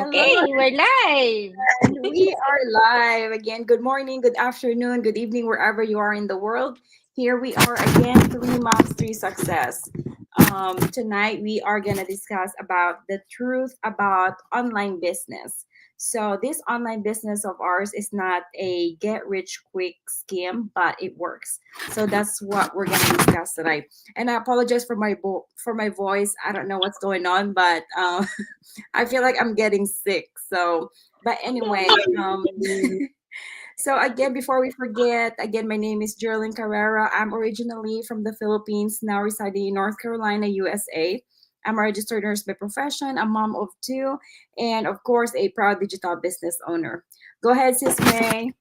Okay, we're live. And we are live again. Good morning, good afternoon, good evening, wherever you are in the world. Here we are again, 3 months, three success. Tonight we are gonna discuss about the truth about online business. So this online business of ours is not a get rich quick scheme, but it works. So that's what we're gonna discuss tonight. And I apologize for for my voice. I don't know what's going on, but I feel like I'm getting sick. So but Don't anyway, worry. so again, before we forget, again, my name is Geraldine Carrera. I'm originally from the Philippines, now residing in North Carolina, USA. I'm a registered nurse by profession, a mom of two, and of course, a proud digital business owner. Go ahead, Sis May.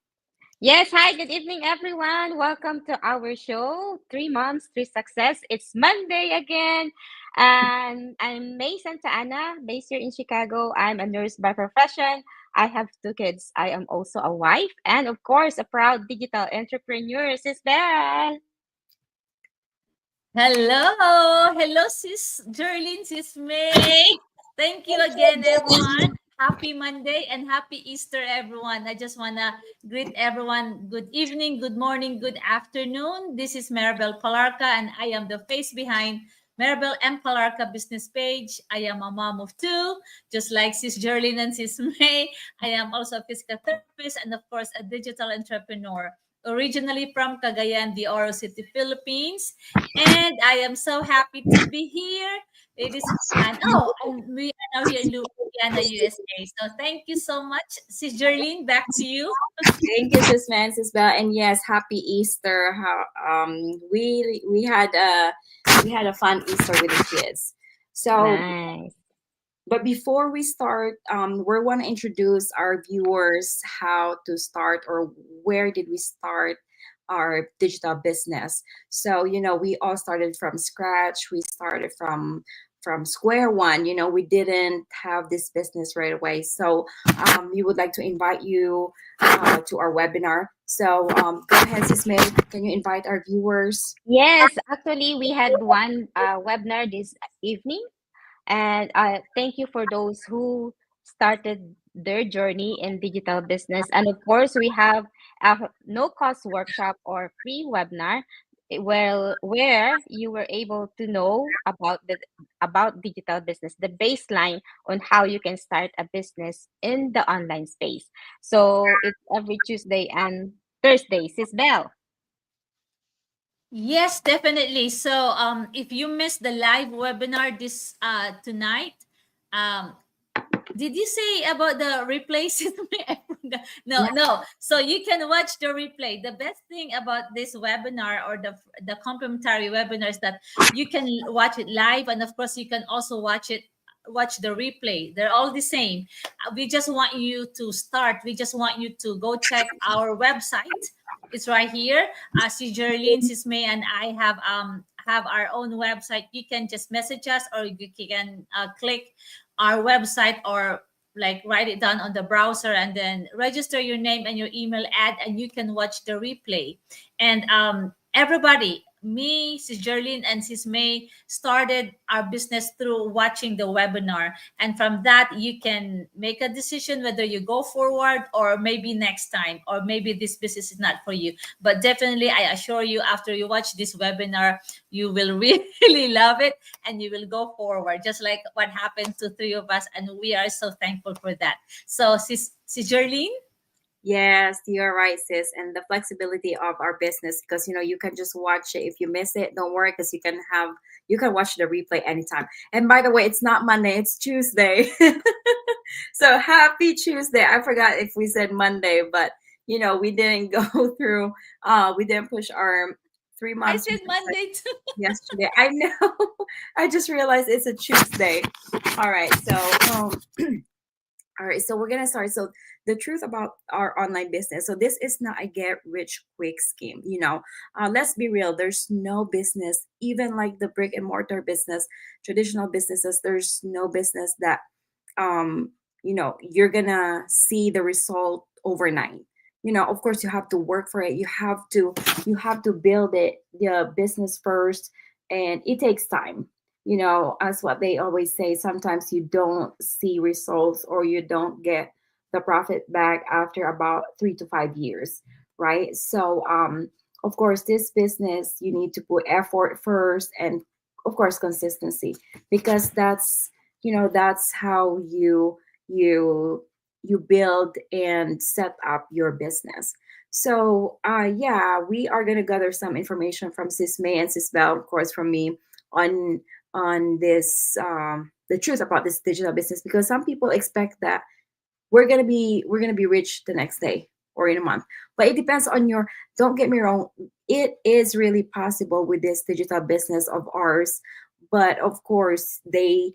Yes, hi, good evening, everyone. Welcome to our show, 3 months, three success. It's Monday again, and I'm May Santa Ana, based here in Chicago. I'm a nurse by profession. I have two kids. I am also a wife, and of course, a proud digital entrepreneur, Sis Belle. Hello, sis Jerlyn, sis May. Thank you again, everyone. Happy Monday and happy Easter, everyone. I just wanna greet everyone. Good evening, good morning, good afternoon. This is Maribel Palarca, and I am the face behind Maribel M. Palarca business page. I am a mom of two, just like sis Jerlyn and sis May. I am also a physical therapist and, of course, a digital entrepreneur. Originally from Cagayan de Oro City, Philippines, and I am so happy to be here. It is and we are now here in Louisiana, USA. So thank you so much, Sis Jerlyn. Back to you. Thank you, Sis Man, Sis Bell, and yes, happy Easter. How we had a fun Easter with the kids. So Nice. but before we start, we want to introduce our viewers how to start or where did we start our digital business. So we all started from scratch. We started from square one. We didn't have this business right away. So we would like to invite you to our webinar. So go ahead, Sis May. Can you invite our viewers? Yes, actually, we had one webinar this evening. And thank you for those who started their journey in digital business. And of course, we have a no cost workshop or free webinar where you were able to know about digital business, the baseline on how you can start a business in the online space. So it's every Tuesday and Thursday. Sis Bell. Yes, definitely. So if you missed the live webinar this tonight, um, did you say about the replays? No. So you can watch the replay. The best thing about this webinar or the complimentary webinar is that you can watch it live, and of course you can also watch the replay. They're all the same. We just want you to start. We just want you to go check our website. It's right here. See, Jerlyn, Sis May, and I have our own website. You can just message us, or you can click our website, or like write it down on the browser and then register your name and your email ad, and you can watch the replay. And everybody, me, Sis Jerlyn, and Sis May started our business through watching the webinar, and from that you can make a decision whether you go forward, or maybe next time, or maybe this business is not for you. But definitely, I assure you, after you watch this webinar, you will really love it, and you will go forward, just like what happened to three of us, and we are so thankful for that. So, sis Jerlyn. Yes, you're right, sis. And the flexibility of our business, because you can just watch it. If you miss it, don't worry, because you can watch the replay anytime. And by the way, it's not Monday, it's Tuesday. So happy Tuesday. I forgot if we said Monday, but we didn't go through we didn't push our three I months said Monday too. yesterday. I know. I just realized it's a Tuesday. All right. All right, so we're gonna start. So the truth about our online business. So this is not a get rich quick scheme. Let's be real. There's no business, even like the brick and mortar business, traditional businesses. There's no business that you're gonna see the result overnight. Of course, you have to work for it. You have to build it, the business first, and it takes time. as what they always say, sometimes you don't see results or you don't get the profit back after about 3 to 5 years, right? So, of course, this business, you need to put effort first, and of course, consistency, because that's how you build and set up your business. So, yeah, we are gonna gather some information from Sis May and Sis Bell, of course, from me on this the truth about this digital business, because some people expect that we're gonna be rich the next day or in a month, but it depends on your. Don't get me wrong, it is really possible with this digital business of ours, but of course they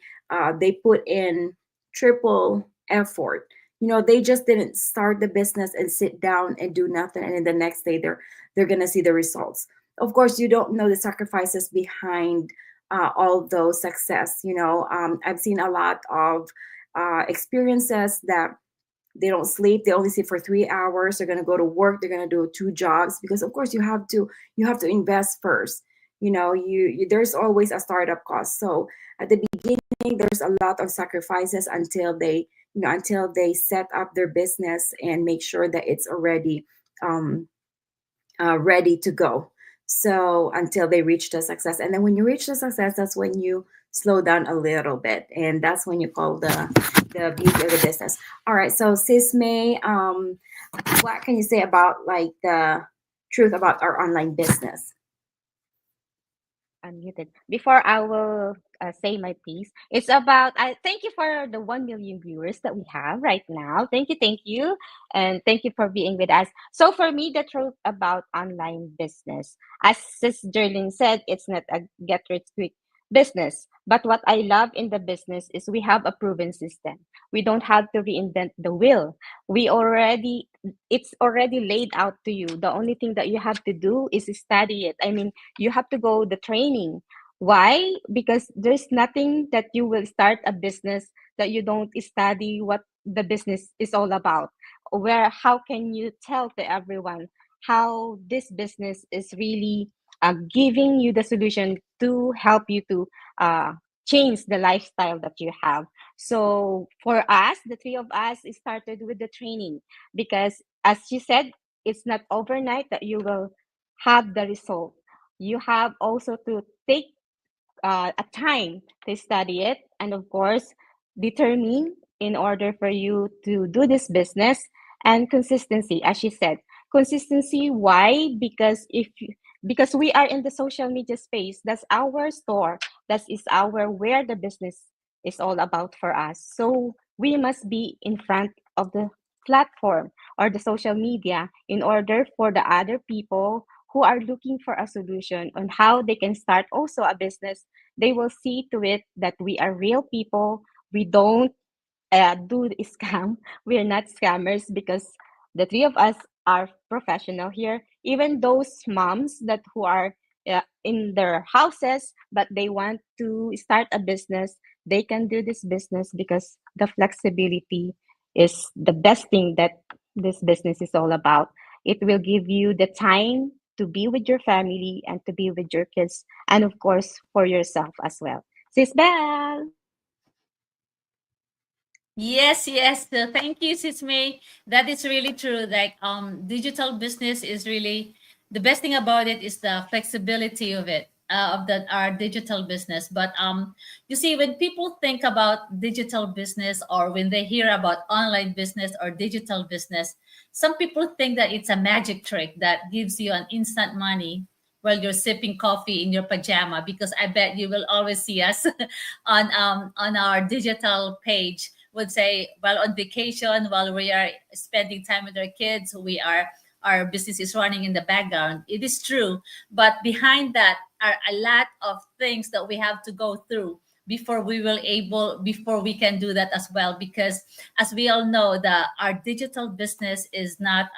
put in triple effort. They just didn't start the business and sit down and do nothing, and then the next day they're gonna see the results. Of course, you don't know the sacrifices behind all those success. I've seen a lot of experiences that they don't sleep. They only sleep for 3 hours. They're going to go to work. They're going to do two jobs, because of course you have to invest first. There's always a startup cost. So at the beginning, there's a lot of sacrifices until they set up their business and make sure that it's already um, ready to go. So until they reach the success, and then when you reach the success, that's when you slow down a little bit, and that's when you call the beauty of the business. All right, so Sis May, what can you say about like the truth about our online business? Unmuted. Before I will say my piece, it's about. I thank you for the 1 million viewers that we have right now. Thank you, and thank you for being with us. So for me, the truth about online business, as Sis Jerlyn said, it's not a get rich quick business. But what I love in the business is we have a proven system. We don't have to reinvent the wheel. We already It's already laid out to you. The only thing that you have to do is study it. I mean, you have to go the training. Why? Because there's nothing that you will start a business that you don't study what the business is all about. Where how can you tell to everyone how this business is really giving you the solution to help you to uh, change the lifestyle that you have. So for us, the three of us, it started with the training, because as you said, it's not overnight that you will have the result. You have also to take a time to study it, and of course determine in order for you to do this business. And consistency, as she said, consistency. Why? Because we are in the social media space. That's our store. That is our where the business is all about for us. So we must be in front of the platform or the social media in order for the other people who are looking for a solution on how they can start also a business. They will see to it that we are real people. We don't do the scam. We are not scammers, because the three of us are professional here. Even those moms that who are in their houses but they want to start a business, they can do this business because the flexibility is the best thing that this business is all about. It will give you the time to be with your family and to be with your kids, and of course for yourself as well. Sis Belle. Yes, yes. So thank you, Sis May. That is really true. Like digital business is really the best thing about it is the flexibility of it, of the our digital business. But you see, when people think about digital business or when they hear about online business or digital business, some people think that it's a magic trick that gives you an instant money while you're sipping coffee in your pajama. Because I bet you will always see us on our digital page would say while on vacation, while we are spending time with our kids, our business is running in the background. It is true, but behind that are a lot of things that we have to go through before we can do that as well. Because as we all know, that our digital business is not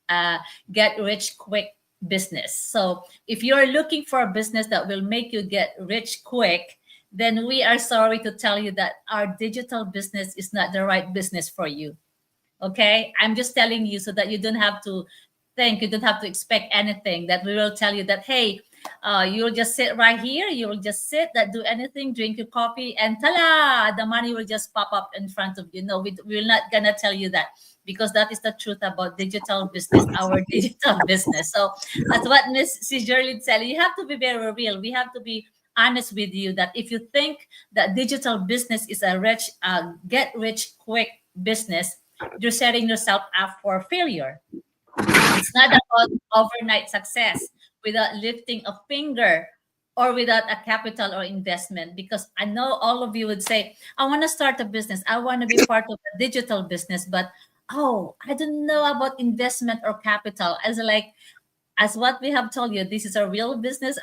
uh, get rich quick business. So if you're looking for a business that will make you get rich quick, then we are sorry to tell you that our digital business is not the right business for you. Okay, I'm just telling you so that you don't have to think, you don't have to expect anything that we will tell you that, hey, You'll just sit right here. You will just sit, that do anything, drink your coffee, and ta-la, the money will just pop up in front of you. No, we're not gonna tell you that, because that is the truth about digital business, our digital business. So that's what Miss Sijerlin said. You have to be very real. We have to be honest with you that if you think that digital business is a get rich quick business, you're setting yourself up for failure. It's not about overnight success without lifting a finger or without a capital or investment. Because I know all of you would say, I want to start a business, I want to be part of a digital business, but oh, I don't know about investment or capital. As like, as what we have told you, this is a real business,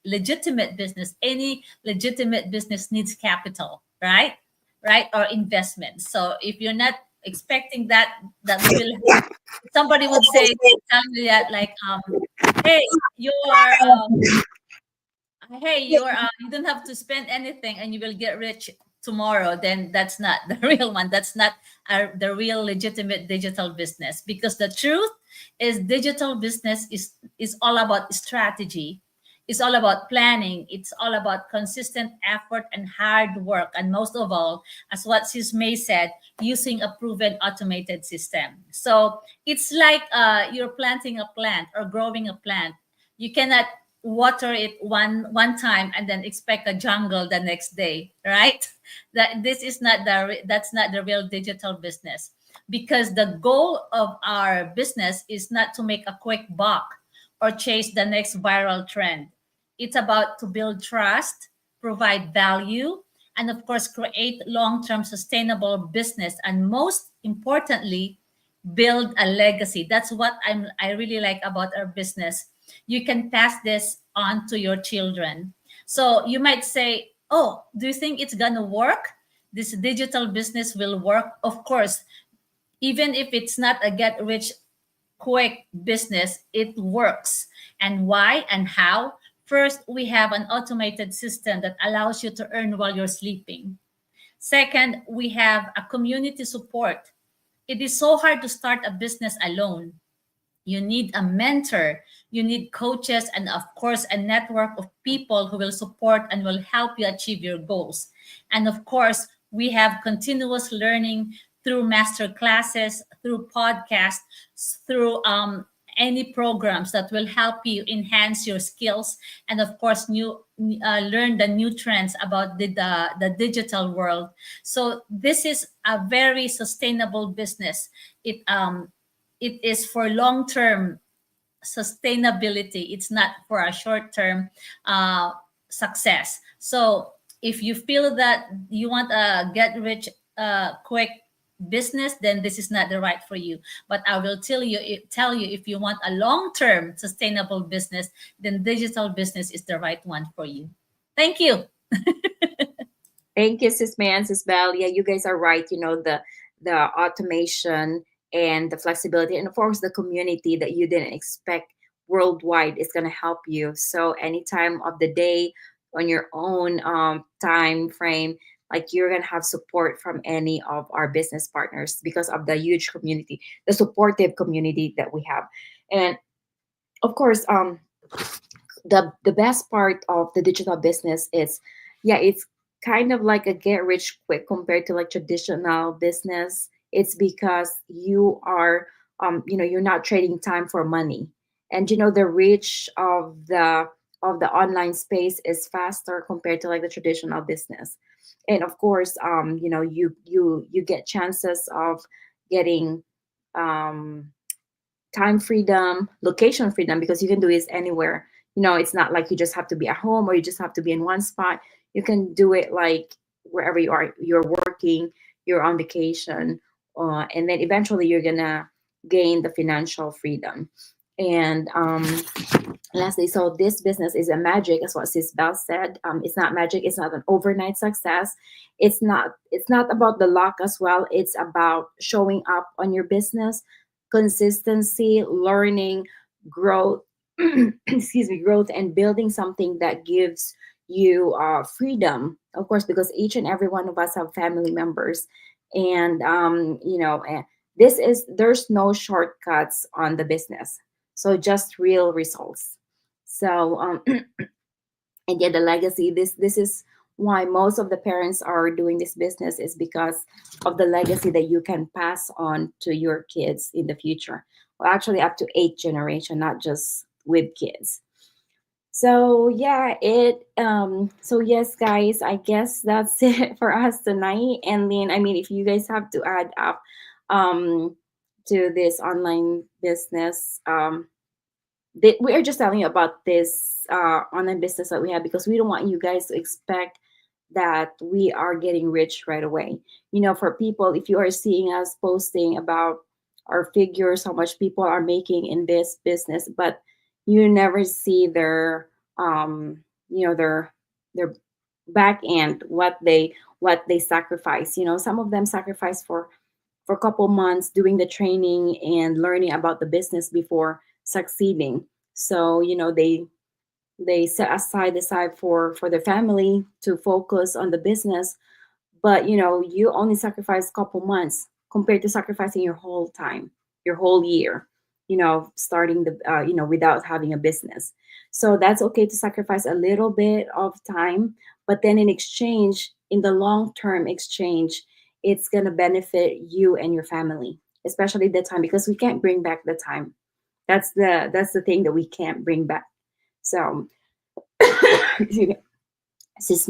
legitimate business. Any legitimate business needs capital, right? Right, or investment. So if you're not expecting that, that we will, somebody would say, tell me that like, hey, you're you don't have to spend anything and you will get rich tomorrow, then that's not the real one. That's not the real legitimate digital business, because the truth is digital business is all about strategy. It's all about planning. It's all about consistent effort and hard work, and most of all, as what Sis May said, using a proven automated system. So it's like you're planting a plant or growing a plant. You cannot water it one time and then expect a jungle the next day, right? That this is not that's not the real digital business, because the goal of our business is not to make a quick buck or chase the next viral trend. It's about to build trust, provide value, and of course create long-term sustainable business, and most importantly, build a legacy. That's what I really like about our business. You can pass this on to your children. So you might say, oh, do you think it's gonna work? This digital business will work? Of course, even if it's not a get rich quick business, it works. And why and how? First, we have an automated system that allows you to earn while you're sleeping. Second, we have a community support. It is so hard to start a business alone. You need a mentor, you need coaches, and of course, a network of people who will support and will help you achieve your goals. And of course, we have continuous learning through master classes, through podcasts, through any programs that will help you enhance your skills, and of course learn the new trends about the digital world. So this is a very sustainable business. It is for long term sustainability. It's not for a short term success. So if you feel that you want a get rich quick business, then this is not the right for you. But I will tell you if you want a long term sustainable business, then digital business is the right one for you. Thank you. Thank you, Sis Man, Sis Bell. Yeah, you guys are right. You know, the automation and the flexibility, and of course the community that you didn't expect worldwide is gonna help you. So any time of the day, on your own time frame, like you're gonna have support from any of our business partners because of the huge community, the supportive community that we have. And of course, the best part of the digital business is, yeah, it's kind of like a get rich quick compared to like traditional business. It's because you are you're not trading time for money. And the reach of the online space is faster compared to like the traditional business. And of course, you get chances of getting um time freedom, location freedom, because you can do this anywhere. It's not like you just have to be at home or you just have to be in one spot. You can do it like wherever you are. You're working, you're on vacation, and then eventually you're gonna gain the financial freedom. And lastly, so this business is a magic, as what Sis Bell said. It's not magic. It's not an overnight success. It's not about the luck as well. It's about showing up on your business, consistency, learning, growth, excuse me, growth, and building something that gives you freedom, of course, because each and every one of us have family members. And there's no shortcuts on the business. So just real results. So and yeah, the legacy, this is why most of the parents are doing this business, is because of the legacy that you can pass on to your kids in the future. Well, actually up to 8th generation, not just with kids. So yeah, so yes guys, I guess that's it for us tonight. And then I mean, if you guys have to add up um to this online business, we are just telling you about this online business that we have, because we don't want you guys to expect that we are getting rich right away. You know, for people, if you are seeing us posting about our figures, how much people are making in this business, but you never see their you know, their back end, what they sacrifice. You know, some of them sacrifice for a couple months doing the training and learning about the business before succeeding. So you know, they set aside the side for their family to focus on the business, but you know, you only sacrifice a couple months compared to sacrificing your whole time, your whole year, you know, starting the you know, without having a business. So that's okay to sacrifice a little bit of time, but then in exchange, in the long term exchange, it's going to benefit you and your family, especially the time, because we can't bring back the time. That's the thing that we can't bring back. So excuse me. Sis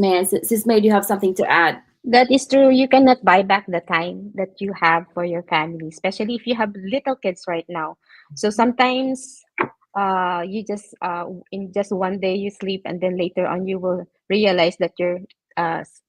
May, do you have something to add? That is true. You cannot buy back the time that you have for your family, especially if you have little kids right now. So sometimes you just in just one day you sleep, and then later on you will realize that your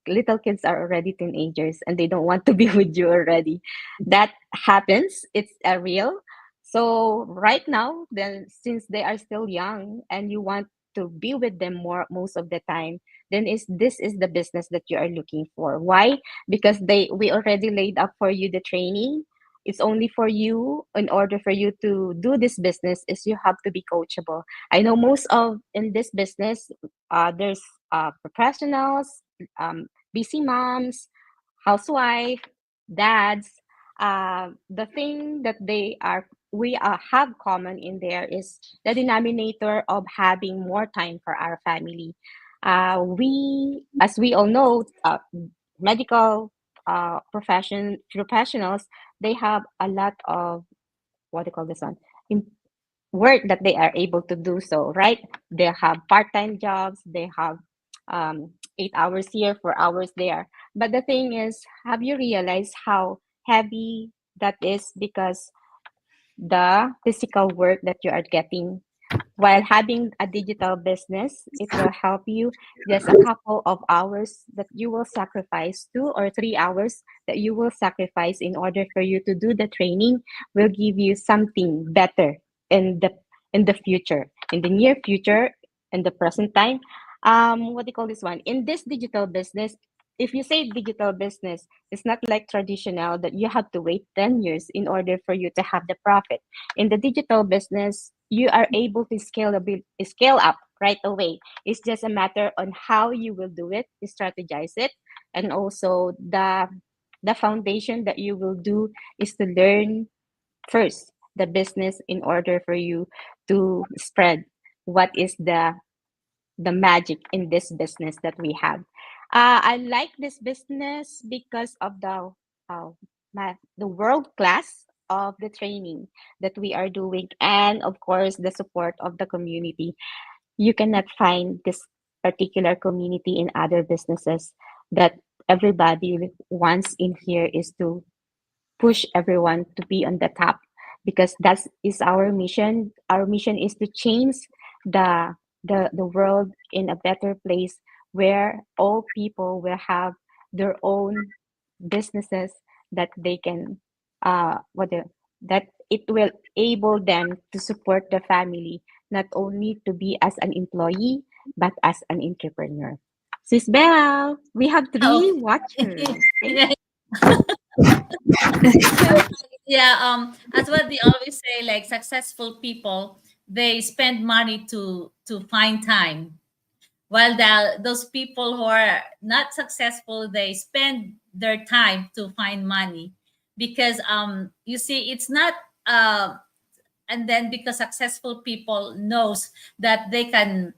little kids are already teenagers and they don't want to be with you already. That happens. It's real. So right now, then since they are still young and you want to be with them more most of the time, then is this is the business that you are looking for. Why? Because they we already laid up for you the training. It's only for you. In order for you to do this business is you have to be coachable. I know most of in this business, there's professionals, busy moms, housewife, dads. The thing that they are we have common in there is the denominator of having more time for our family. As we all know, medical professionals, they have a lot of what do you call this one? In work that they are able to do so, right? They have part-time jobs, they have 8 hours here, 4 hours there. But the thing is, have you realized how heavy that is? Because the physical work that you are getting while having a digital business, it will help you. Just a couple of hours that you will sacrifice, 2 or 3 hours that you will sacrifice in order for you to do the training, will give you something better in the future, in the near future, in the present time. What do you call this one? In this digital business, if you say digital business, it's not like traditional that you have to wait 10 years in order for you to have the profit. In the digital business, you are able to scale up right away. It's just a matter on how you will do it, strategize it, and also the foundation that you will do is to learn first the business in order for you to spread what is the magic in this business that we have. I like this business because of uh, the world class of the training that we are doing, and of course the support of the community. You cannot find this particular community in other businesses. That everybody wants in here is to push everyone to be on the top, because that is our mission. Our mission is to change the the world in a better place, where all people will have their own businesses that they can that it will able them to support the family, not only to be as an employee but as an entrepreneur. Sis Belle, we have three Oh. watchers. Thank Yeah. Yeah, as what they always say, like successful people, they spend money to find time, while those people who are not successful, they spend their time to find money. Because you see, it's not and then because successful people knows that they can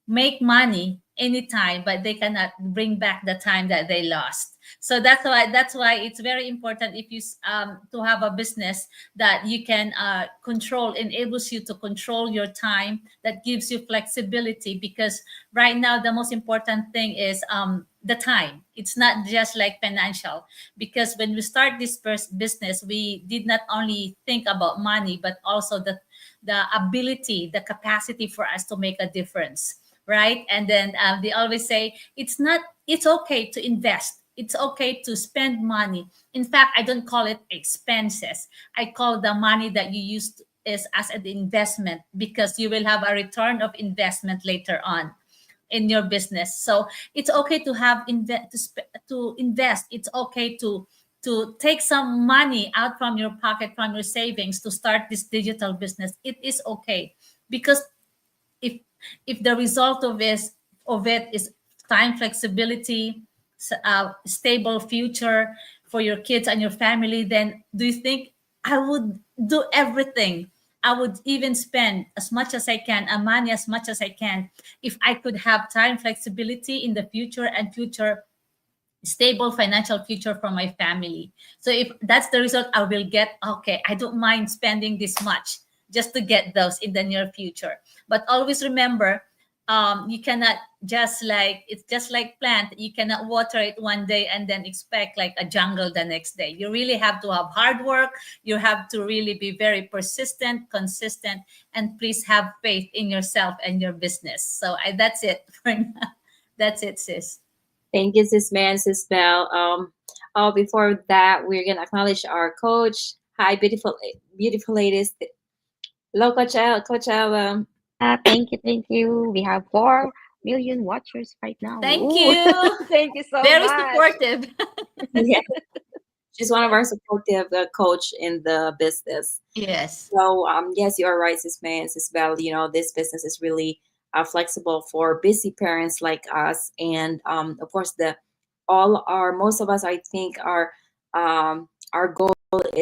make money anytime, but they cannot bring back the time that they lost. So that's why it's very important if you to have a business that you can control, enables you to control your time, that gives you flexibility. Because right now the most important thing is the time. It's not just like financial, because when we start this first business, we did not only think about money, but also the ability, the capacity for us to make a difference, right? And then they always say it's okay to invest, it's okay to spend money. In fact, I don't call it expenses, I call the money that you use is as an investment, because you will have a return of investment later on in your business. So it's okay to have to invest. It's okay to take some money out from your pocket, from your savings, to start this digital business. It is okay, because if if the result of it is time flexibility, stable future for your kids and your family, then do you think I would do everything? I would even spend as much as I can, and money as much as I can, if I could have time flexibility in the future, and future stable financial future for my family. So if that's the result, I will get, okay, I don't mind spending this much just to get those in the near future. But always remember, you cannot just like, it's just like plant, you cannot water it one day and then expect like a jungle the next day. You really have to have hard work, you have to really be very persistent, consistent, and please have faith in yourself and your business. So that's it for now. That's it, sis. Thank you, Sis May and Sis Bell. Oh, before that, we're gonna acknowledge our coach. Hi, beautiful ladies. Hello, Coachella. Thank you, thank you. We have 4 million watchers right now. Thank Ooh, you. thank you so Very much. supportive. Yeah, she's one of our supportive coach in the business. Yes. So, yes, you are right, Sis May and Sis Bell. You know, this business is really flexible for busy parents like us, and of course, most of us, I think, our goal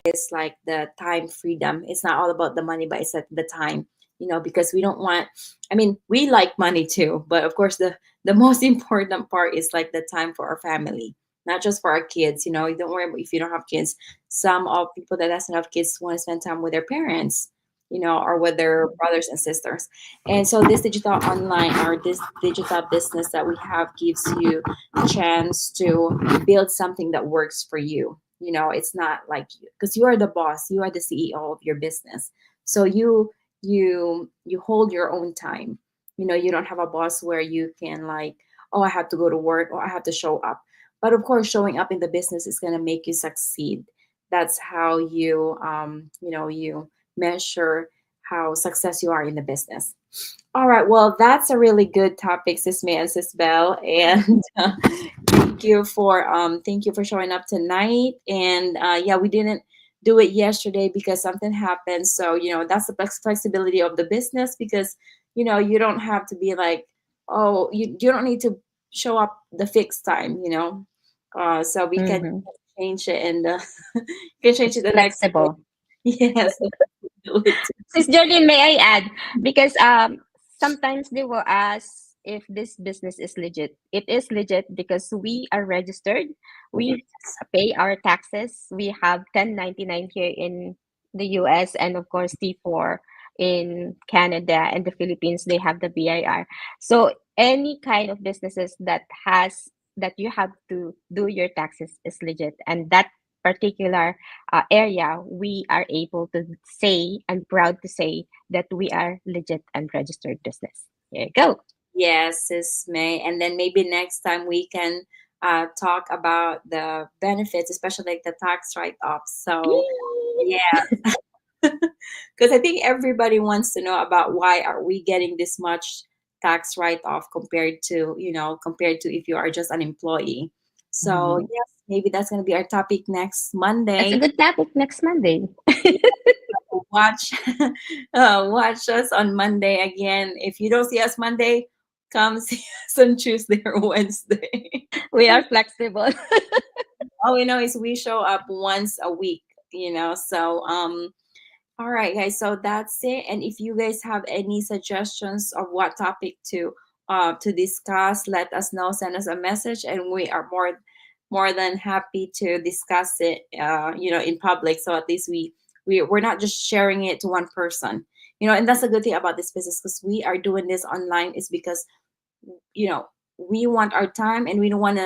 is like the time freedom. It's not all about the money, but it's like the time. You know, because we don't want. I mean, we like money too, but of course, the most important part is like the time for our family, not just for our kids. You know, you don't worry about if you don't have kids. Some of people that doesn't have kids want to spend time with their parents, you know, or with their brothers and sisters. And so this digital online, or this digital business that we have, gives you a chance to build something that works for you. You know, it's not like, because you are the boss, you are the CEO of your business. So you hold your own time. You know, you don't have a boss where you can like, oh, I have to go to work, or I have to show up. But of course, showing up in the business is going to make you succeed. That's how you measure how success you are in the business. All right, well, that's a really good topic, Sis May and Sis Bell, and thank you for showing up tonight. And yeah, we didn't do it yesterday because something happened. So that's the flexibility of the business, because you don't have to be like, oh, you don't need to show up the fixed time. So we can Mhm. change it, and can change It's it the next day. flexible. Yes. Do it. Sis Jolene, may I add? Because sometimes they will ask if this business is legit. It is legit because we are registered. We pay our taxes. We have 1099 here in the US, and of course T4 in Canada and the Philippines. They have the BIR. So any kind of businesses that you have to do your taxes is legit, and that particular area, we are able to say and proud to say that we are legit and registered business. Here you go. Yes, Sis May. And then maybe next time we can talk about the benefits, especially like the tax write-offs. So Yay! yeah, because I think everybody wants to know about why are we getting this much tax write-off compared to if you are just an employee. So Mhm. yes, maybe that's going to be our topic next That's a Monday. good topic next Monday. Watch watch us on Monday again. If you don't see us Monday, come see us on Tuesday or Wednesday. We are flexible. All we know is we show up once a week, so All right, guys. So that's it. And if you guys have any suggestions of what topic to discuss, let us know. Send us a message, and we are more than happy to discuss it. In public. So at least we're not just sharing it to one person. And that's a good thing about this business, because we are doing this online is because we want our time, and we don't want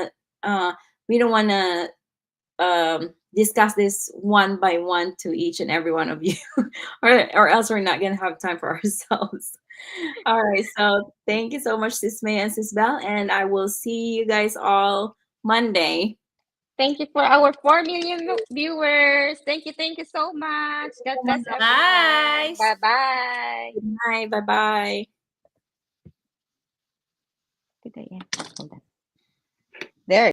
to discuss this one by one to each and every one of you, or else we're not gonna have time for ourselves. All right, so thank you so much, Sis May and Sis Bell, and I will see you guys all Monday. Thank you for our 4 million viewers. Thank you so much. God bless everyone. Bye. Bye bye. Good night. Bye bye. There.